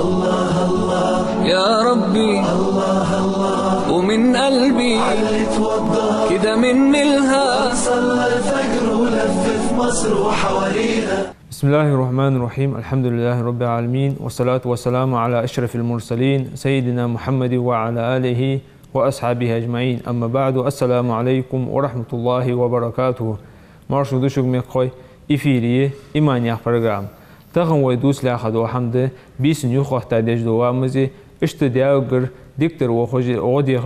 الله الله يا ربي الله الله ومن قلبي علي توضى كده من ملها صلى الفجر ولف في مصر وحواليها. بسم الله الرحمن الرحيم. الحمد لله رب العالمين، والصلاة والسلام على أشرف المرسلين سيدنا محمد وعلى آله وأصحابه أجمعين. أما بعد، السلام عليكم ورحمة الله وبركاته. Marşudu şükmekoy ifiriye iman yak program. Tağın ve dusla xadu hamde bisin yuxta dejdowamızı işte diagır dikter o diye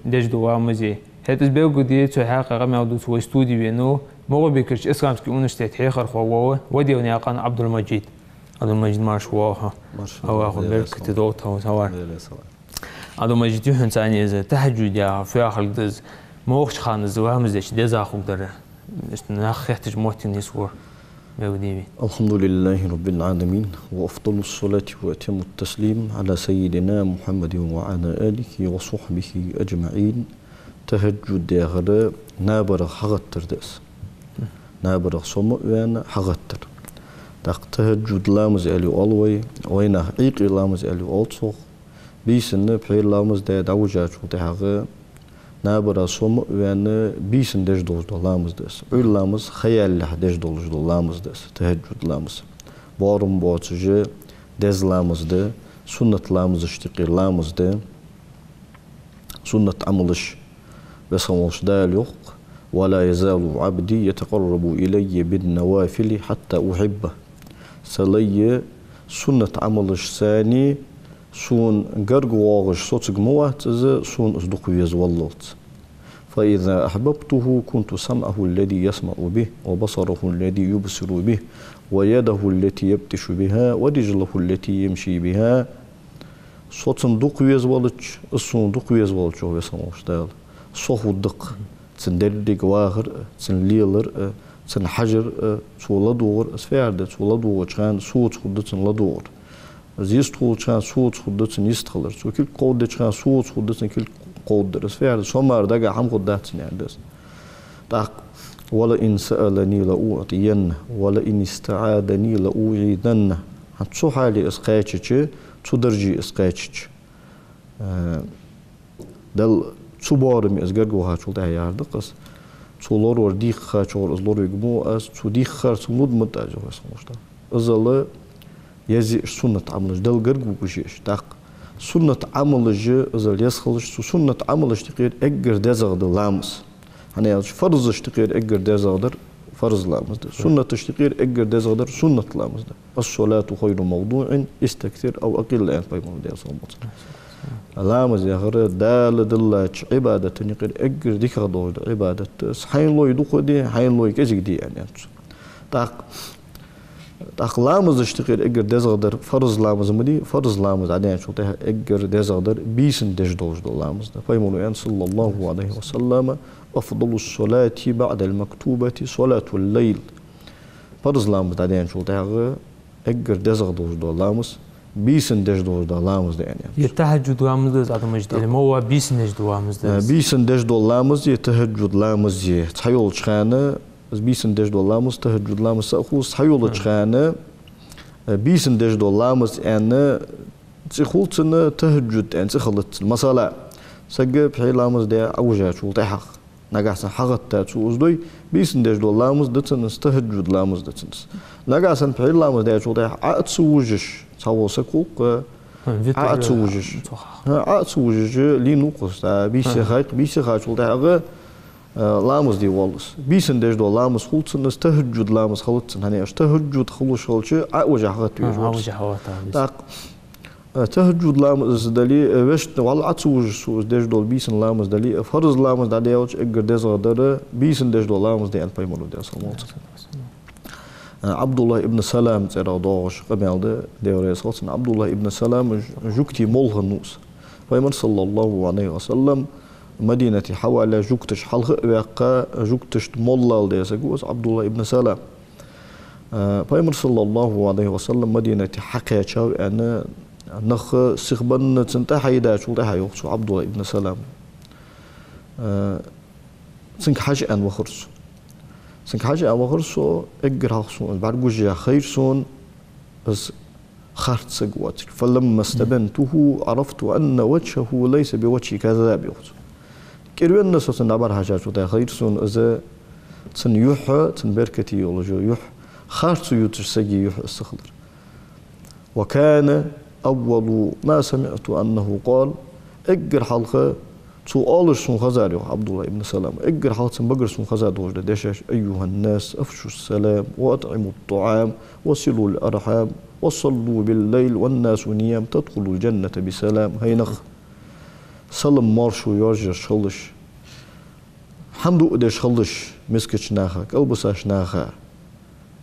dejdowamızı. Hetiz belgudi تحقق موضوع واستوديو بينو مو بكرش اسلامسكي اونستيت حيخر خو ودي ونيقان عبد المجيد مارشواها او اخو برك تدوت هو سوار عبد المجيد يحنساني اذا تهجد يا في اخر دز موخش خان زوامز ايش دزا خو در ناخ يحتاج موتين يسور بوديبي. الحمد لله رب العالمين، وافضل الصلاة واتم التسليم على سيدنا محمد وعلى اله وصحبه اجمعين. تهجد داغرة نابر حغتر دس نابر صوم وين حغتر داق تهجد لامز الي اولوي وين حقيق لامز الي اولصو بيسن بحير لامز دا دوجات وتاغه نابر صوم وين بيسن دج دوز لامز دس اول لامز خيال له دج دوز لامز دس تهجد لامز بارم بوتجه دز لامز ده سنة لامز اشتقي لامز ده سنة عملش بسموش دالوق ولا يزال عبدي يتقرب إلي بالنوافل حتى أحبه. سلي سنة عملش ثاني سون قرق واغش صوتك مواتز سون أصدق يزولوت. فإذا أحببته كنت سمعه الذي يسمع به وبصره الذي يبصر به ويده التي يبتش بها ورجله التي يمشي بها. صوتن دق يزولج السون دق يزولج بسموش دال. صوه دق تندردق واغر تنليلر تنحجر تولدور اسفيرد تولدور كان صوت خدت تنلدور زيست خدت كان صوت خدت يستخلر سو كل قود كان صوت خدت كل قود اسفيرد سومار دغا حم خدت ناندس داق ولا ان سالني لاعطينه ولا ان استعاذني لاعيذنه هتشو حالي اسقايتشي تدرجي اسقايتشي دل صبارم ازگر گوها چول ده یارده قص چولار ور دیخ خا چول از لور یگمو از چو دیخ خار سمود متاجه واسموشتا ازاله یزی سنت عملش دل گرگو بشیش دق سنت عملش ازال یسخلش سنت عملش تقیر اگر دزغد لامس hani farzış تقیر اگر دزغدر فرض لامزده سنة تقیر اگر دزغدر سنت لامزده الصلاة خير موضوع استكثر او اقل ان بيمون ديال صومت لامز يغر دال دلاتش عبادة نقر اجر ديك غدور عبادة حين لو يدوق دي حين لو يكزك دي يعني تاق لامز اشتقير اجر دزغدر فرض لامز مدي فرض لامز عادي شو تها اجر دزغدر بيسن دج دوج دو لامز ده فيمون ان صلى الله عليه وسلم افضل الصلاة بعد المكتوبة صلاة الليل فرض لامز عادي شو تها اجر دزغ دوج دو لامز بيسن دج دوج دو لامز ده يعني يتهجد لامز ده عدم مجد اللي هو بيسن دج دو لامز ده بيسن دج دو لامز يتهجد لامز يه تحيول شخانه بيسن دج دو لامز تهجد لامز سأخوص تحيول شخانه بيسن دج دو لامز أنا تخلط سنة تهجد أن تخلط المسألة سجى بحي لامز ده أوجه شو تحق نجاسن حقت تاتو أزدوي بيسن دج دو لامز ده تنس تهجد لامز ده تنس نجاسن بحي لامز ده شو تحق أتسوجش تسوى سكوك أتسوجش أتسوجش لي نقص بيسي خايت شو تحق لامز دي والله بيسن دج دو لامز خلط سنس تهجد لامز خلط سن هني أش تهجد خلوش خلش أوجه حقت أوجه حقت تهجد لامز دلي وش والله أتسوج سو دج دول بيسن لامز دلي فرض لامز دلي أوش إجر دزغ دره بيسن دج دول لامز دي ألف يمرو دي أصلا عبد الله ابن سلام ترى ضاش قبل ده دوري صوتنا عبد الله ابن سلام جوكتي مولها النوس فيمر صلى الله عليه وسلم مدينة حوالي جوكتش حلق وقا جوكتش مولا ده سجوز عبد الله ابن سلام فيمر صلى الله عليه وسلم مدينة حكى شو أنا نخ سخبن تنتهي دا شو ده يوقف عبد الله ابن سلام سنك حاجة أن وخرس سنك حاجة أن وخرسو إجر هخسون بعد جوجي خير سون بس خارت سقواتك فلما استبنته عرفت أن وجهه ليس بوجه كذاب كيروان نسوس نعبر حاجات وتا خير سون إذا تن يح تن بركتي يولجو يح خارت يوتش سجي يح استخضر وكان أول ما سمعت أنه قال اجر حلقة سؤال سون خزاري عبد الله بن سلام اجر حلقة بقر سون خزار دوج دشاش أيها الناس أفشوا السلام وأطعموا الطعام وصلوا الأرحام وصلوا بالليل والناس نيام تدخلوا الجنة بسلام هينخ سلم مارشو يرجع شلش حمدو قدش خلش مسكتش ناخا قلبساش ناخا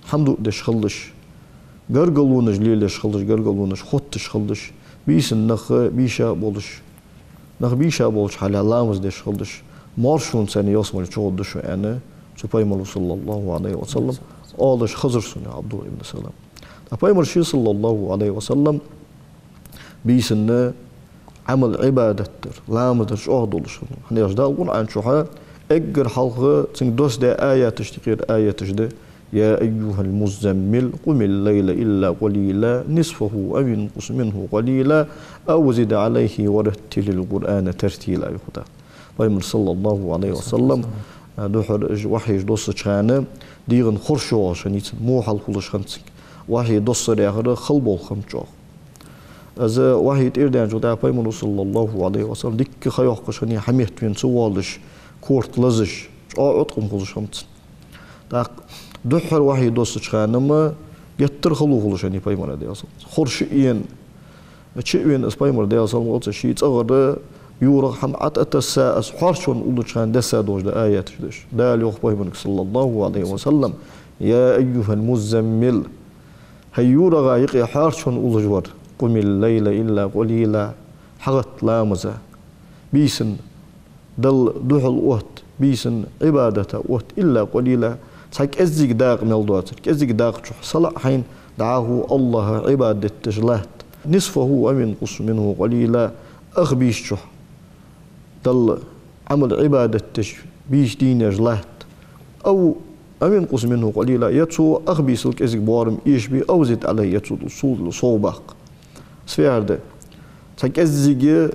حمدو قدش خلش قرقلونش ليلش خلش قرقلونش خطش خلش بيسن نخ بيشا بولش نخ بيشا بولش حالي لامز دش خلش مارشون سنة يصمر شغل دشو أنا سبايمر صلى الله عليه وسلم آلش خزر سنة عبد الله بن سلام سبايمر شي صلى الله عليه وسلم بيسن عمل عبادة لامدش أهدولش حنا يجدالون عن شوحة اجر حلقة تنك ده آية تشتقير آية تجده يا أيها المزمل قم الليل إلا قليلا نصفه أو ينقص منه قليلا أو زد عليه ورتل القرآن ترتيلا يخدا بايمر صلى الله عليه وسلم دوحر وحي دوس شانه ديغن خرشوا شنيت مو حلقولش خمسك وحي دوس رياغر خلبول خمجو از وحي تيردان جدا بايمر صلى الله عليه وسلم ديك خيوق شني حميت وين سوالش كورت لزش أعطكم خلش خمس تاق دحر وحي دوس شانما يتر خلو خلش يعني بايمر دي أصلا خرش إين تشوين اس بايمر دي أصلا قلت شيء تغر يورق حم أتسا حرشون أولو شان دسا دوج ده آيات جدش ده اليوم بايمر صلى الله عليه وسلم يا أيها المزمل هيورغا يقي حرشون أولو جور قم الليل إلا قليلا حغت لامزة بيسن دل دحل وقت بيسن عبادة وقت إلا قليلا تحك أزيك داق ملدواتك أزيك داق شح صلاح حين دعاه الله عبادة تجلات نصفه أو ينقص منه قليلا أخبيش شح دل عمل عبادة تج بيش دين جلات أو ينقص منه قليلا يتسو أخبيس لك أزيك بوارم إيش بي أو زد عليه يتسو الصول صوباق سفير ده تحك أزيك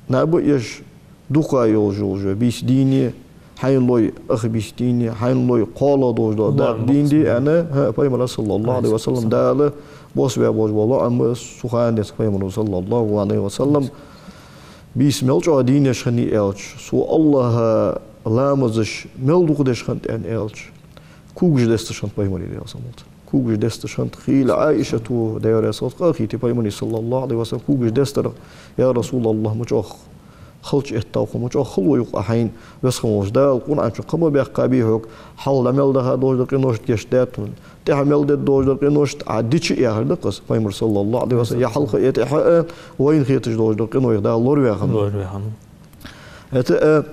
نابو إيش دوكا يوجو بيش ديني حين لوي أخ بيش ديني حين لوي قال دوجو دا دين دي أنا بايمر صلى الله عليه وسلم داله بوس بيا بوس والله أم سخان ديس بايمر صلى الله عليه وسلم بيس ملجو ديني شخني إلش سو الله لامزش ملدوق ديش خنت أن إلش كوجش دست شنت بايمر يا سموت كوجش دست شنت خيل عائشة تو داير صوت أخي تي بايمر صلى الله عليه وسلم كوجش دست يا رسول الله مجوخ خلش إهتاق ومجا خلو يقع حين بس خموش دا القرآن عن قم بيقابيهك حول عمل ده دوج دقي نوشت يشتاتون تعمل ده دوج دقي نوشت عديش يا هردقس بايمر صلى الله عليه وسلم يا حلقة يتحقق وين خيتش دوج دقي نوشت ده الله رياخن هتا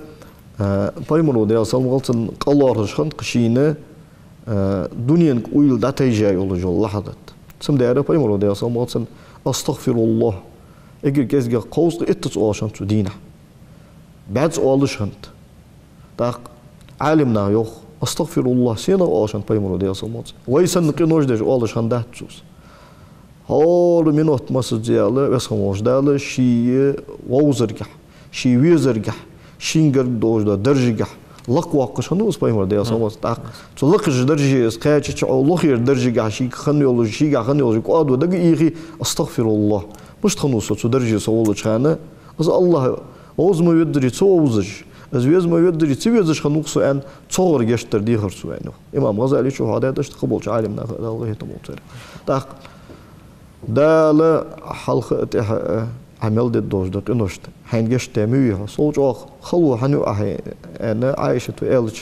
بايمر ده صلى غلطن قلار شخن قشينة دنيا قويل ده تيجي ولا جل لحظة سم ده بايمر ده صلى غلطن أستغفر الله اجر جزء قوس اتسؤال عشان تدينه بعد سؤالش هنت تاق عالمنا يوخ استغفر الله سينا عشان بايمر دي صمت ويسن قنوش ده سؤالش هنت تسوس هول منوت مسجياله بس خموش داله شي ووزرجح شي ويزرجح شينجر دوج ده درجح لقوا شنو بايمر دي صمت تاق تلقج درجه اسقاچ او لخير درجه شي خنيولو شي خنيولو قادو دغ يخي استغفر الله مش تخنوسو درجه سوولو خانه از الله اوز ما يدري تووزج از ويز ما يدري تيوزج خنوقسو ان تصور geçtir دي خرسو انه امام غزالي شو هذا دشت قبول عالمنا الله يتموتر تاق دال حلقه عمل دي دوج دق انوشت حين geçti ميها صوج خلو حنو انا عائشه الج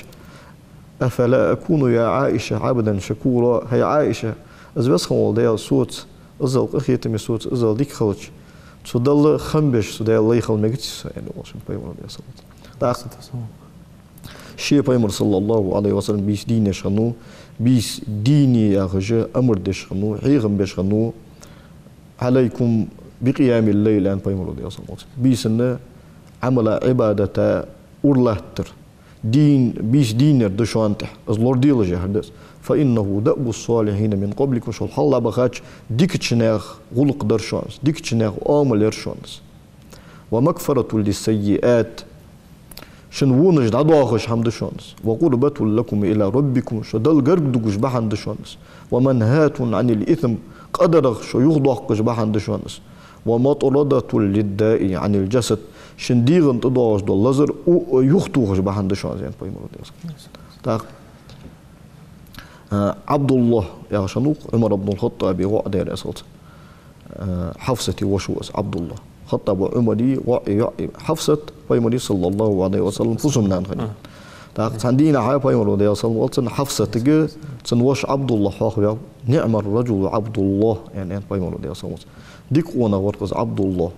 افلا اكون يا عائشه عبدا شكورا هي عائشه از بس خول ديال صوت ازل اخيتم صوت ازل ديك خلج تدل خمبش تدل الله يخل مجلس يعني واشن بايمر عليه الصلاة والسلام. شيء بايمر صلى الله عليه وسلم بيس دين شنو بيس ديني يا رجال أمر دشنو عيغم بشنو عليكم بقيام الليل أن بايمر عليه الصلاة والسلام. بيس إنه عمل عبادة أورلاتر دين بيش دينر دشوانته از لور ديل جهدس فإنه دأب الصالحين من قبلكم شو الله بخاتش ديكتشناخ غلق درشانس ديكتشناخ آمل إرشانس ومغفرة للسيئات شنونج دعوخش حمد شانس وقربة لكم إلى ربكم شو دل قرب دقش بحن دشانس ومنهات عن الإثم قدرخ شو يغضقش بحن دشانس ومطردة للداء عن الجسد شنديغن تدوش دول لزر ويختوخش بحن دشانس يعني بايمرو عبد الله يا شنوق عمر بن الخطاب وعد رسالته حفصتي وشوس عبد الله خطاب عمري حفصة بايمري صلى الله عليه وسلم فسمنا نخني عندنا حاجة بايمري صلى الله عليه وسلم حفصة تجي تنوش عبد الله حاخ نعم الرجل عبد الله يعني بايمري صلى الله عليه وسلم ديك وانا ورقز عبد الله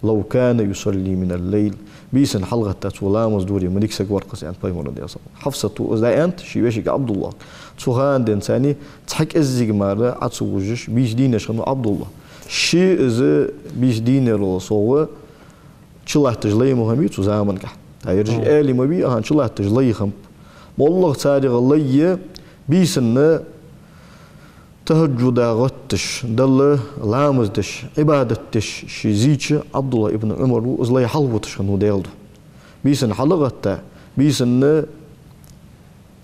لو كان يصلي من الليل بيسن حلقة تسولامز دوري منيك سجورقس يعني بايمري صلى الله عليه وسلم حفصة إذا أنت شي بيشك عبد الله تسوهان دين ثاني تحك الزيج مرة عتسوجش بيش دينه شنو عبد الله شيء إذا بيش دينه رسوله شلاه تجلي مهمي تزامن كه هيرجع آلي ما بي هان شلاه تجلي خم والله تعالى غليه بيسن تهجد غتش دل لامزدش عبادتش شي زيش عبد الله ابن عمر وزلي حلوتش شنو ديلدو بيسن حلقته بيسن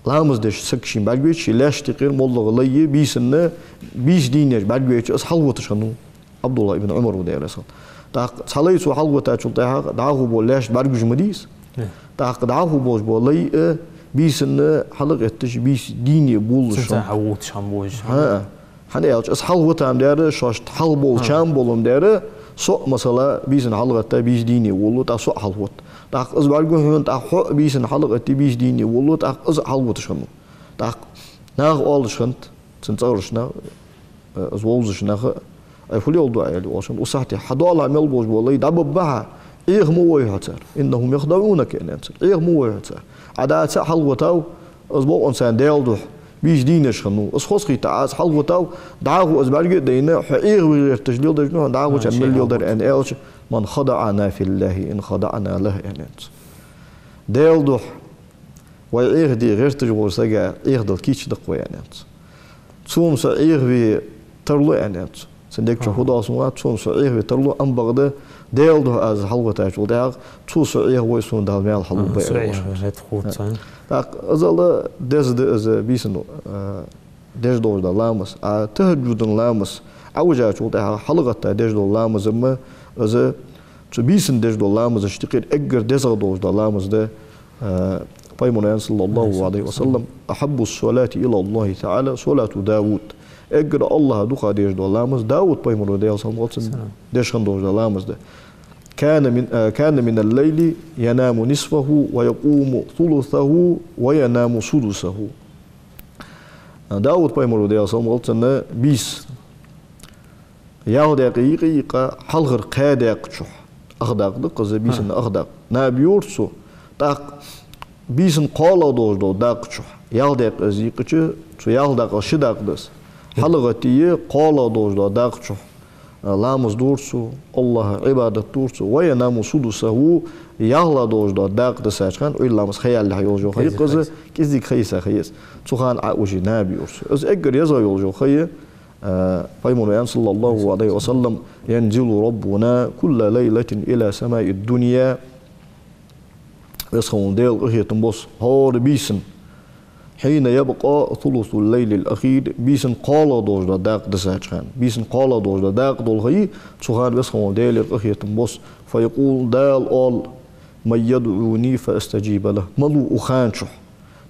لامزدش سكشين بعديش لاش تقير والله غليه بيسن بيش دينش بعديش اس حلوتش شنو عبد الله ابن عمر ودير رسول تاق صليتو حلوته شلتها دعاه بولاش بعديش مديس تاق دعاه بوش بولي بيسن حلقتش بيش ديني بول شو حوت شامبوج ها حنيالش اس حلوته ام دير شوش حلبول شامبولم دير سو مثلا بيسن حلقته بيش ديني ولو تا سو حلوت تاق از بعدو هون تاق بيسن حلقته بيش ديني ولو تاق از حلوت شنو تاق ناغ اولشنت سنتورشنا از ولزشنا اي فولي اولدو ايلي وشن وصحتي حدولا ملبوج بولي دببها ايه مو ويهتر انهم يخدعونك ان انت ايه مو ويهتر عادات حلوتاو از بو انسان ديلدو بيش دينش خنو اس خصخي تعاس حلوتاو دعاو از بعد دينا حقيق وير تجليل دجنو دعاو مليون در ان ايلش من خدعنا في الله ان خدعنا له ان انت ديلدو ويغ دي غير تجور سجا يغدل كيتش دقوي ان انت ثم سعير في ترلو ان انت سندك شهود اسمات ثم سعير في ترلو ام بغدا ديلدو از حلوتاش وداغ تو سعير ويسون دال مال حلو بي سعير خوت أزال دز بيسنو دز دور دا لامس تهجدن لامس عوجا شوطها حلقة دز دور لامس ما أز بيسن دز دور لامس اشتقير أجر دز دور دا لامس ده بايمون صلى الله عليه وسلم أحب الصلاة إلى الله تعالى صلاة داود أجر الله دوخا دز دور لامس داود بايمون ده صلى الله عليه وسلم دز دور دا لامس ده كان من الليل ينام نصفه ويقوم ثلثه وينام سدسه داود بايمرو ديال صلى الله عليه وسلم بيس ياهو دقيقة حلغر قادق شح أخداق دقة بيسن أخداق نابيورسو تاق بيسن قالا دوجدو داق شح ياهو دق زيقة شو ياهو دق شداق دس حلغتي قالا دوجدو داق شح لامز دورسو الله عبادة دورسو وينام سدسه يهلا دوجدا داق دساشخان وي لامز خيال له يولجو خي قز كيزيك خيسا خيس تخان عوجي نابي ورسو از اجر يزا يولجو خي بايمون صلى الله عليه وسلم ينزل ربنا كل ليلة إلى سماء الدنيا يسخون ديل أخيتم بص هور بيسن حين يبقى ثلث الليل الأخير بيسن قال دوجدا داق دساتشان بيسن قال دوجدا داق دولغي تخان بسخون ديل أخيتم بص فيقول دال أول من يدعوني فاستجيب له ملو أخانشح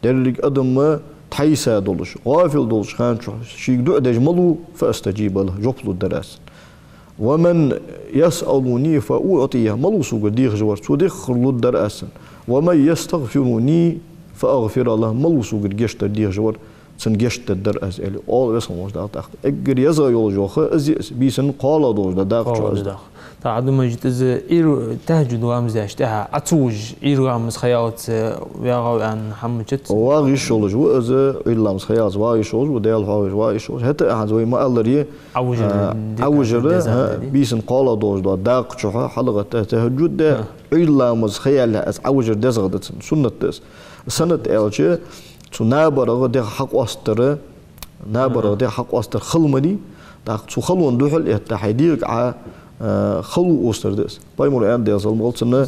ديرلك أدم تحيسا دولش غافل دولش خانشح شيك دعدج ملو فاستجيب له جبل الدراس ومن يسألني فأعطيه ملو سوق ديخ جوار سوديخ الدراس ومن يستغفرني فأغفر له ملو سوق الجشت ديخ جوار سن جشت الدراس اللي أول بس مش داق أجر يزا يولجوخ أزيس بيسن قال دوج داق جوز تعد مجد إز إيرو تهجد وامز أشتها عتوج إيرو عمز خياط وياغو عن حمجت واغيش شولج وإز إلا عمز خياط واغيش شولج وديال واغيش شولج حتى أحد زوي ما ألري عوجر بيسن قال دوج داق جوها حلقة تهجد إلا عمز خيال عوجر دزغدت سنة دس سنة ألشة تو نابرة ده حق أستر نابرة ده حق أستر خلمدي تاخ تو خلون دوحل التحديق على خلو أستر دس بايمر أن ده زلم قلتنا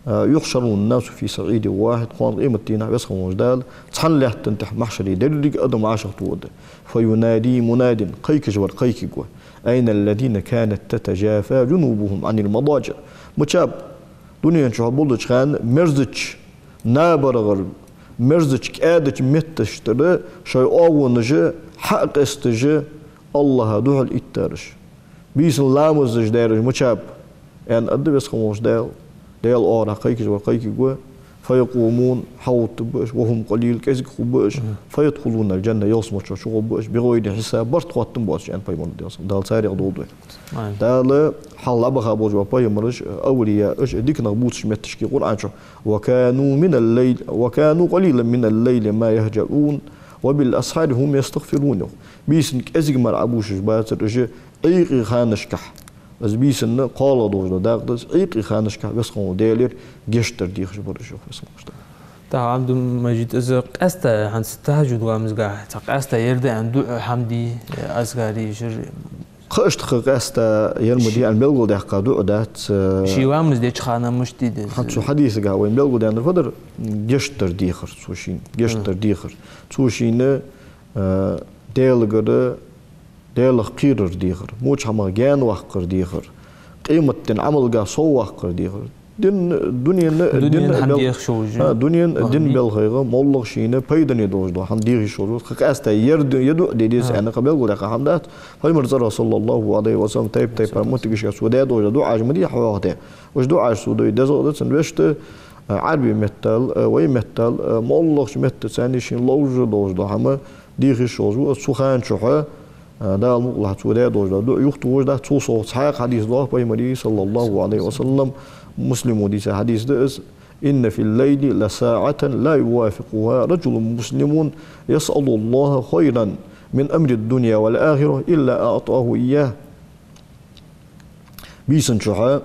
يحشرون الناس في صعيد واحد قان قيمة دينا بس خموجدال تحن له تنتح محشري درج أدم عاشق تود فينادي مناد قيك جور قيك جوا أين الذين كانت تتجافى جنوبهم عن المضاجع متشاب دنيا شو بولدش خان مرزج نابرغر مرزج كادج متشتر شيء أونج حق استج الله دوح الإترش بيس لامزج دارج متشاب أن أدب بس خموجدال ديال أورا قيك جوا قيك جوا فيقومون حوط بش وهم قليل كيزك خبش فيدخلون الجنة يوصموا شو بش بغير حساب برت قاتم باش يعني بايمون دال ساري قدودو دال حال أبغى بوجوا بايمرش أولياء إيش ديك نغبوتش متشكي قرآن شو وكانوا قليلا من الليل ما يهجعون وبالأسحار هم يستغفرون بيسنك أزج مرعبوش باتر إيش أيقي خانشكح از بیسن قال دوز داغدس ایقی خانش که بس خون دیلر گشتر دیخش برش بس مشت. تا عبد المجيد از قسته عن ستهجد وامزگاه تا قسته يرده عندو حمدي ازغاري جر قشت قسته يرمدي عن بلغو ده قادو دات شي وامز ديش خانه مشتي ده حتى حديث قا وين بلغو ده فدر گشتر دیخر سوشين گشتر دیخر سوشين دیلگر ديال قيرر ديخر موش هما جان وحقر ديخر قيمة عمل جا صو وحقر ديخر دنيا حمدي خشوج دنيا دين بالغيغة مولغ شينا بيدني دوج دو حمدي خشوج خكاستا يدو ديديس أنا قبل قول لك حمدات هاي مرزر صلى الله عليه وسلم تايب متجش سودا دوج دو عاج مدي حواهده وش دو عاج سودا دزو دتن وشت عربي متال وي متال مولغ متال ثاني شين لوج دوج دو هما دي خشوج سخان شوحه دا المقلع سودا دوج دو يختوج دا توصو صحيح حديث الله بيمري صلى الله عليه وسلم مسلم وديس حديث دس إن في الليل لساعة لا يوافقها رجل مسلم يسأل الله خيرا من أمر الدنيا والآخرة إلا أعطاه إياه بيسن شوحا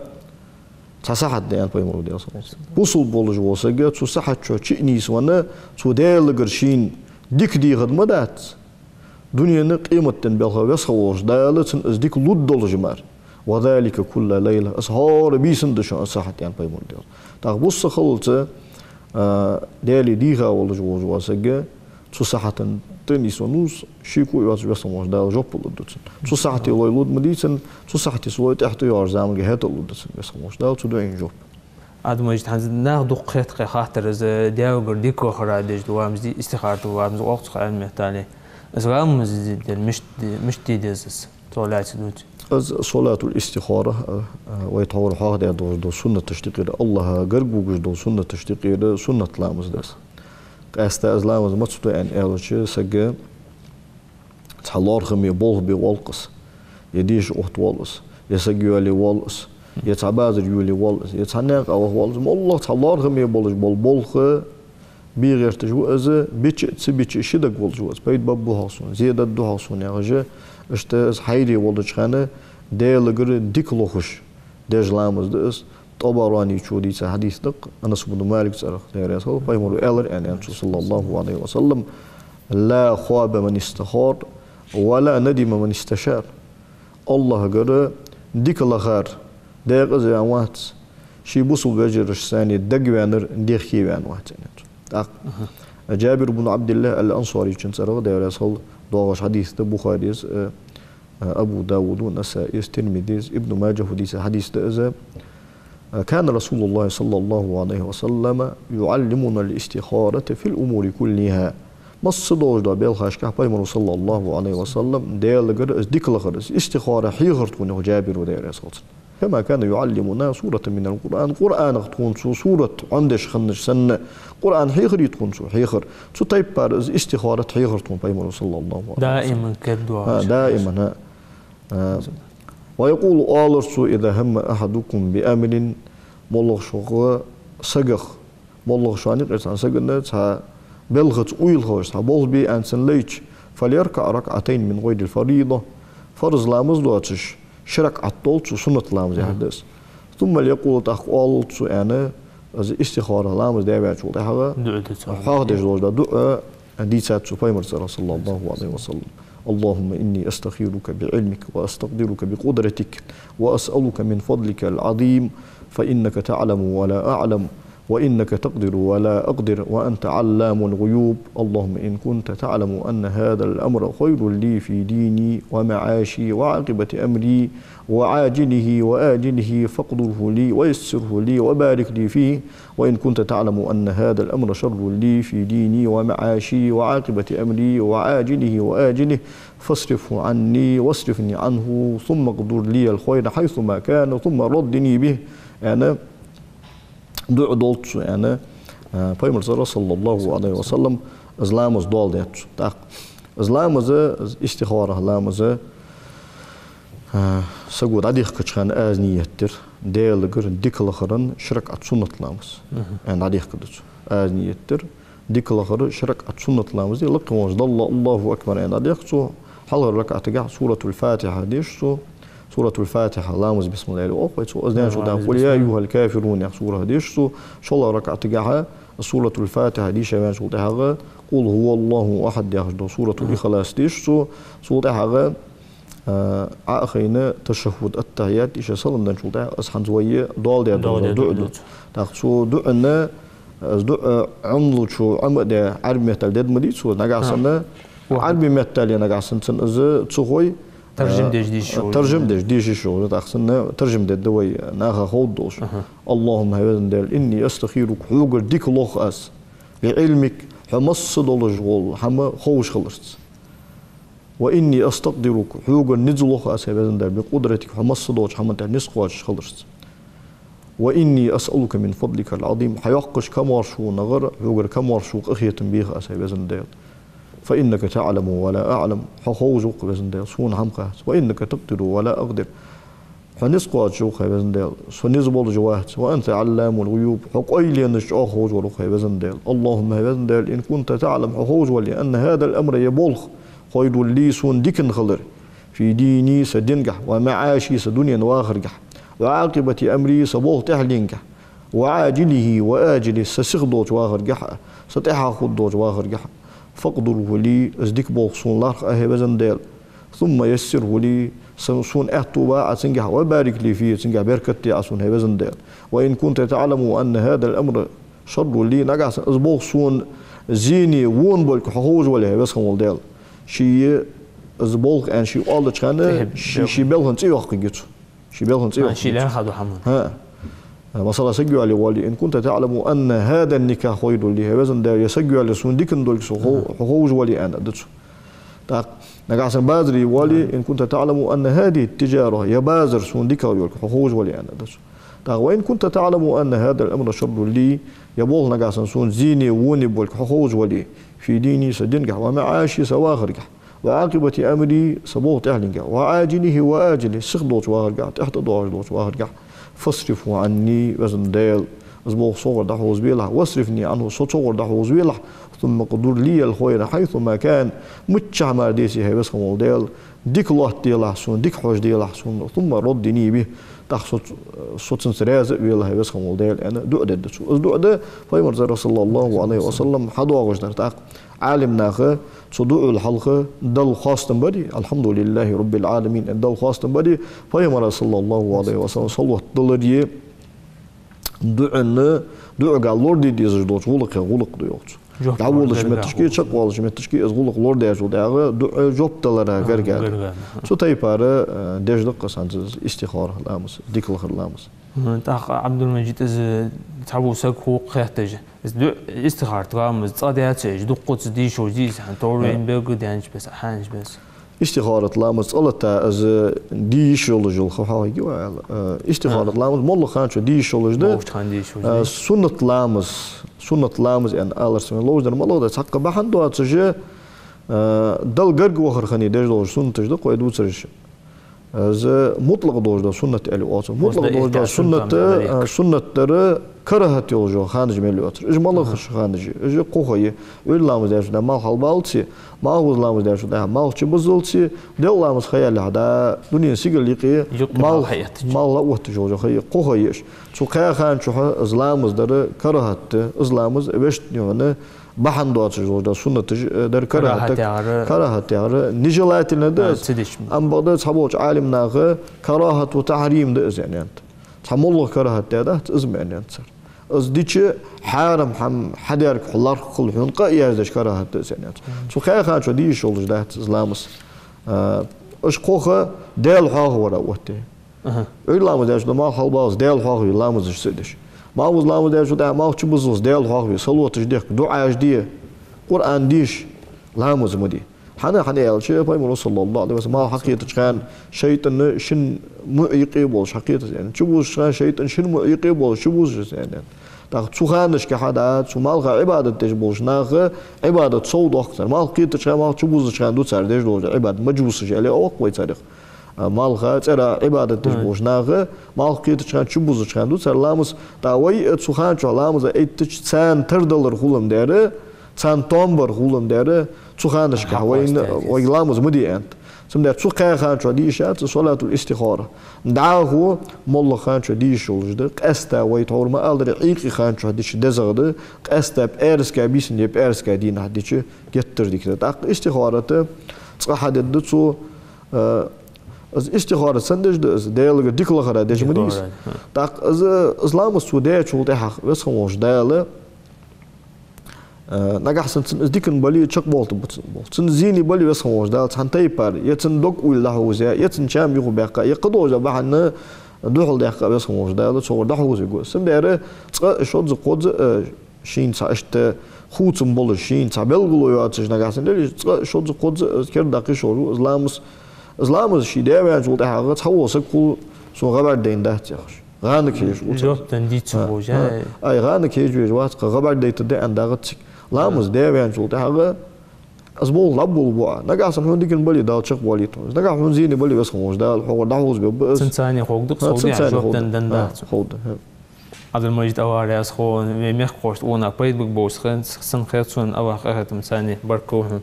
تصحت ديان بيمرو دي أصلا بوصل بولج وسجا تصحت شو تشينيس وانا تودال قرشين ديك دي غدمدات دنيا قيمة بالها ويسخوش دالة ازديك لود الجمار وذلك كل ليلة أسهار بيسن دشان صحت يعني بيمون ديال تاع بص خلطة دالي ديها ولا جوج واسجة تصحت تنيس ونوس شيكو يواز بيسموش دال جوب لودتن تصحت لود مديتن تصحت سويت تحت يار زعما جهات لودتن بيسموش دال تدوين جوب عدم مجد حنز ناخدو قيت خاطر از دياو غرديكو خرادج دوامز دي استخارت وامز وقت قال مهتاني أزغام مزيد مشتي ديزس طولات دوت از صلاة الاستخارة ويتحول هذا دو سنة تشتقير الله قربو دو سنة تشتقير سنة لامز داس قاستا از لامز ما تسوي ان الش سجى تحلار خمي بول بوالقس يديش اوت والس يسجى يولي والس يتعبازر يولي والس يتعناق او والس الله تحلار خمي بول بولخ بيغيرت جو از بيتش تبيتش شدق والجو از بيت بابو هاسون زيادة دو هاسون ياجه اشت حيري والدش خانه ديلغر ديكلوخش ديج لامز دس طبراني شودي حديث دق انس بن مالك صار خير يسول بايمر الر ان صلى الله عليه وسلم لا خاب من استخار ولا ندم من استشار الله غر ديكلخار ديق زيوات شي بوسو بجرش ثاني دغوانر ديخي وانوات جابر بن عبد الله الأنصاري كان سرق ده رسول ضاغش حديث البخاري أبو داود والنسائي الترمذي ابن ماجه حديث ده كان رسول الله صلى الله عليه وسلم يعلمنا الاستخارة في الأمور كلها مص دوج ده بالخاش كحبايمر صلى الله عليه وسلم ده لغر ديكلغر استخارة حيغرت كونه جابر وده رسول كما كان يعلمنا سورة من القرآن قرآن تكون سورة عندش خنش سنة قرآن حيخر تكون حيخر طيب بارز استخارة حيخر تكون بيمر صلى الله عليه وسلم دائما كدوا دائما ويقول آلرسو إذا هم أحدكم بأمر مولغ شغل سجخ مولغ شاني قرصان سجنة بلغت أويل خوش بول بي أنسن ليش فليركع ركعتين من غير الفريضة فرض لامز دواتش شرك عطول سنة لامز يحدث ثم يقول تأخوال أنا از استخارة لامز دعوة شو ده حاضر جلوش ده دعاء دي سات سبحانه صلى الله عليه وسلم اللهم إني أستخيرك بعلمك وأستقدرك بقدرتك وأسألك من فضلك العظيم فإنك تعلم ولا أعلم وإنك تقدر ولا أقدر وأنت علام الغيوب اللهم إن كنت تعلم أن هذا الأمر خير لي في ديني ومعاشي وعاقبة أمري وعاجله وآجله فاقدره لي ويسره لي وبارك لي فيه وإن كنت تعلم أن هذا الأمر شر لي في ديني ومعاشي وعاقبة أمري وعاجله وآجله فاصرفه عني واصرفني عنه ثم اقدر لي الخير حيثما كان ثم ردني به. يعني دعاء دولت يعني Peygamber sallallahu aleyhi ve sellem izlamız dol deyat. Tak izlamızı istihara sagud adih kaçan az niyettir. Değerlidir diklahırın şirkat sunnatlamız. Yani adih kadıç az niyettir. Diklahırı şirkat sunnatlamız diye lakımız Allahu ekber yani adih su halır rakatı suratul Fatiha dişsu سورة الفاتحة لامز بسم الله الأخوة أزدان شو ده قل يا أيها الكافرون يا سورة ديش شو شو الله ركعت جاها سورة الفاتحة دي شبان شو ده قل هو الله أحد يا سورة الإخلاص ديش شو سورة هذا عاخينا تشهد التحيات إيش صلنا من شو ده أصحن زوية دال ده دو تاخذ دعنا دع عمل شو عمل ده عرب مثل ده مدي شو نجاسنا عرب مثل نجاسن سن إذ تسوي ترجم ديش شو تاخذنا ترجم ده دوي ناخذ خود دوش اللهم هذا دل إني أستخيرك حوجر ديك الله أس بعلمك حمص دولج غول حم خوش خلصت وإني أستقدرك حوجر نزل الله أس هذا دل بقدرتك حمص دولج حم تنسق واش خلصت وإني أسألك من فضلك العظيم حيقش كمار شو نغر حوجر كمار شو أخية بيخ أس هذا دل فإنك تعلم ولا أعلم حخوجك بزندل سون حمقه وإنك تقدر ولا أقدر حنسقط شوخ بزندل سنزبل جواهت وأنت علام الغيوب حقيلي نش أخوج ورخ بزندل اللهم بزندل إن كنت تعلم حخوج ولأن هذا الأمر يبلغ خير لي سون ديكن خلر في ديني سدنجح ومعاشي سدنيا واخرجح وعاقبة أمري سبوغ تحلينجح وعاجله وآجله سسخدوج واخرجح ستحا خدوج واخرجح فاقدره لي ازدك بوصون لارخ اهبزن ديل ثم يسره لي سنسون احتوبا اسنجح وبارك لي فيه سنجح بركتي اسون هبزن ديل وان كنت تعلم ان هذا الامر شر لي نجاس ازبوصون زيني وون بولك حوج ولا هبزن ديل شي ازبولك ان شي all the channel شي بلهن تي وقت شي بلهن تي شي لا خدو حمد ها مثلا سجوا على والي إن كنت تعلم أن هذا النكاح خير لي هذا ده يسجوا على سون ديكن دول سو والي أنا دتشو تاك نجاسن بازري والي إن كنت تعلم أن هذه التجارة يبازر سون ديكا يقول خوج والي أنا دتشو تاك وإن كنت تعلم أن هذا الأمر شر لي يبول نجاسن سون زيني وني بول خوج والي في ديني سدنجح ومعاشي سواخرجح وعاقبة أمري سبوغ تهلنجح وعاجله وآجله سخدوش واخرجح تحت دوش واخرجح فاصرفه عني وزن ديل أزبوغ صور دحوز بيلح واصرفني عنه صور دحوز بيلح ثم قدر لي الخير حيث ما كان متشع مرديسي هي بس خمول ديل ديك الله ديل أحسن ديك حوش ديل أحسن ثم ردني به تحت صوت سنسرازق بيلح هي بس خمول ديل أنا دعاء ده شو الدعاء ده فيمر صلى الله عليه وسلم حدوا غجنا تاق عالمنا خا صدوع الحلقة دل خاص تنبدي الحمد لله رب العالمين دل خاص تنبدي فيمر صلى الله عليه وسلم صلوا دلري دعاء قال لوردي ديز دوت غلق ديوت دعولش متشكي شقولش متشكي غلق لورد يجو دعاء دعاء جوب دلرا غرغا سو تايباره دجلق قسانز استخاره لامس ديكل لامس تاق عبد المجيد از تعبو سكو قيتج استخارت قام صاديات دو قوت دي شو دي عن تورين بيغ دانج بس حانج بس استخارة لامس قلتا از دي شول جول خواهي استخارة لامس مول خان شو دي شول ده سنة لامس ان الرسول الله در مالو ده حق بحن دو اتسجه دل غرغ وخر خني دجلو سنة تجد قوي دو تسرش mutlaq doğruda sünnet eli olsun. Mutlaq doğruda sünnetleri karahat yolcu xanıcı meli otur. İcmalı xış xanıcı. İcmalı qoxayı. Öylamız derşuda mal halbalçı. Mal uzlamız derşuda malçı buzulçı. Devlamız hayalada dünya sigirliqi malla otur yolcu xayı qoxayı. Şu qayaxan şu izlamızları karahattı. İzlamız eveşt yönü bahan doğaçı yolda sünneti der karahat yarı nicelatine de ambada saboç alimnağı karahat ve tahrim de izyanent. Tamollah karahat da izmenent. Az diçi haram ham hadar kullar kulhun qayazdaş karahat da izyanent. Şu qayaxan şu diş oldu da izlamız. Iş qoxa del hağı var otte. Öylamız da ma halbaz del hağı lamız işsediş. Mağuz lamı dersi de mağçı buzuz değil havi salatı dik dua diye Kur'an diş lamız mı di hani elçi Peygamber sallallahu aleyhi ve sellem hakikati çıkan şeytanı şin muiqi bol hakikati yani çubuz çıkan şeytan şin muiqi bol çubuz yani da çuhanış ki hada çumalga ibadet de bolşnağı ibadet soğuk aktar mal qiti çıkan mal çubuz çıkan dutsar de olacak ibadet mecbusu jeli o qoysadık malga tsara ibadet de bolşnağı mal qiti çıkan çubuz çıkan dutsar lamız da vay çuhan çolamız etç sen tırdalar hulum deri sen tombar hulum deri çuhanış ki vay lamız mı diyent Şimdi şu kayhan şu dişat salatul istihara. Dahu molla khan şu diş olujdu. Qasta ve torma aldı ilk khan şu diş dezagdı. Qasta erska bisin dep erska din hadiçi getirdik de. Tak istiharatı çahaddı şu az istihara sendejdi değerli diklara dejmedis. Tak az İslam su de çulda hak ve sonuç değerli Nagahsan dikin bali çok boltu boltu zini bali ve sonuç da çantayı par yetin dok ullahu ya yetin çam yuhu baqa yaqdoja bahana duhul da ve sonuç da sonra da huzu go sembere şod qod şin saçta hutum bolu şin tabel guluyor atış nagahsan de şod qod ker daqi şoru İslamız şi de ve jolda haga tawasa kul so gabar deyin da yaxşı Gani keş Joptan diçi boja ay gani keş wat gabar deyt de andağı Lamız deven jolda haga azbol labul bu. Nagasan hun dikin bali da çık bali to. Naga hun zini bali ve sonuç da hoğur da hoz be. Sınsani hoğduk soldu ya joptan danda. Hoğdu. Abdülmecid avariyas xon ve meh qoşt ona payd bu boşxın sıxsın xetsun ava xahatum sani barkohun.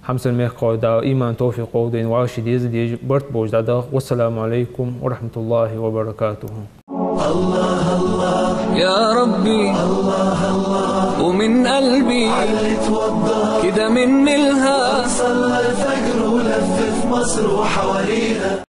Hamsal meh qoda iman tawfiq qodin wa shidiz diye bart bojda da. Vesselamu aleykum ve rahmetullahi ve berekatuhu. الله الله يا ربي الله الله ومن قلبي اللي توضى كده من الها صلى الفجر ولف في مصر وحوالينا